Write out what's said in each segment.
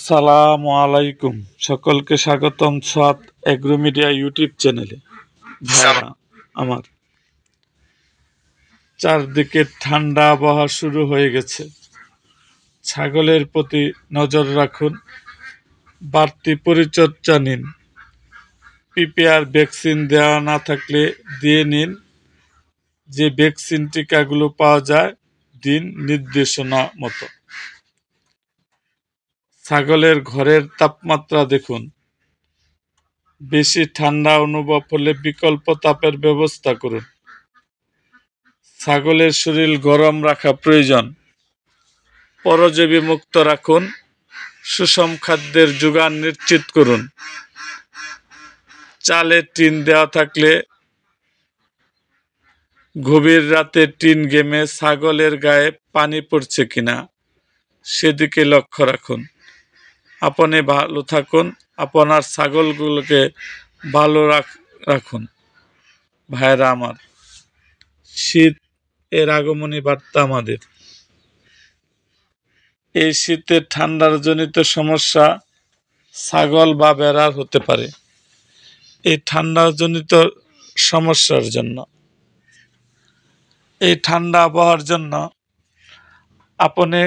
আসসালামু আলাইকুম। সকলকে স্বাগতম সাত এগ্রো মিডিয়া ইউটিউব চ্যানেলে। ভাইরা আমার, চারদিকে ঠান্ডা আবহাওয়া শুরু হয়ে গেছে। ছাগলের প্রতি নজর রাখুন, বাড়তি পরিচর্যা নিন। পিপিআর ভ্যাকসিন দেওয়া না থাকলে দিয়ে নিন। যে ভ্যাকসিন টিকাগুলো পাওয়া যায় দিন নির্দেশনা মতো। ছাগলের ঘরের তাপমাত্রা দেখুন, বেশি ঠান্ডা অনুভব হলে বিকল্প তাপের ব্যবস্থা করুন। ছাগলের শরীর গরম রাখা প্রয়োজন। পরজীবী মুক্ত রাখুন। সুষম খাদ্যের যোগান নিশ্চিত করুন। চালে টিন দেওয়া থাকলে গভীর রাতে টিন ঘেমে ছাগলের গায়ে পানি পড়ছে কিনা সেদিকে লক্ষ্য রাখুন। আপনি ভালো থাকুন, আপনার ছাগলগুলোকে ভালো রাখুন। ভাইরা আমার, শীত এর আগমনী বার্তা আমাদের। এই শীতে ঠান্ডার জনিত সমস্যা ছাগল বা বেড়ার হতে পারে। এই ঠান্ডাজনিত সমস্যার জন্য, এই ঠান্ডা আবহাওয়ার জন্য আপনি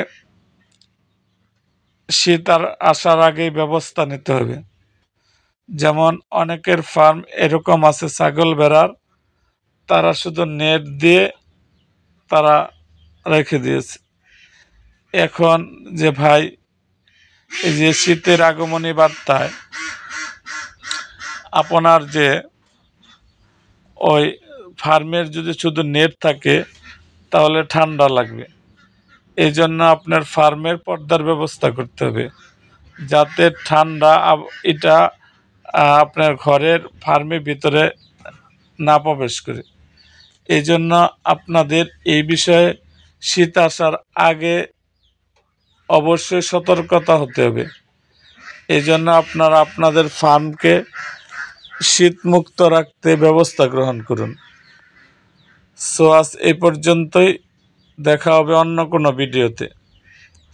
শীত আসার আগেই ব্যবস্থা নিতে হবে। যেমন অনেকের ফার্ম এরকম আছে ছাগল বেড়ার, তারা শুধু নেট দিয়ে তারা রেখে দিয়েছে। এখন যে ভাই, এই যে শীতের আগমনী বার্তায় আপনার যে ওই ফার্মের যদি শুধু নেট থাকে তাহলে ঠান্ডা লাগবে। এই জন্য আপনার ফার্মের পর্দার ব্যবস্থা করতে হবে, যাতে ঠান্ডা এটা আপনার ঘরের ফার্মের ভিতরে না প্রবেশ করে। এই জন্য আপনাদের এই বিষয়ে শীত আসার আগে অবশ্যই সতর্কতা হতে হবে। এই জন্য আপনারা আপনাদের ফার্মকে শীতমুক্ত রাখতে ব্যবস্থা গ্রহণ করুন। সো আজ এই পর্যন্তই, দেখা হবে অন্য কোনো ভিডিওতে।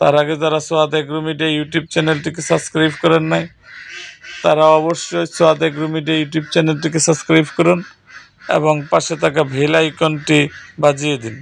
তার আগে যারা সোয়াদ এগ্রো মিডিয়া ইউটিউব চ্যানেলটিকে সাবস্ক্রাইব করেন নাই, তারা অবশ্যই সোয়াদ এগ্রো মিডিয়া ইউটিউব চ্যানেলটিকে সাবস্ক্রাইব করুন এবং পাশে থাকা বেল আইকনটি বাজিয়ে দিন।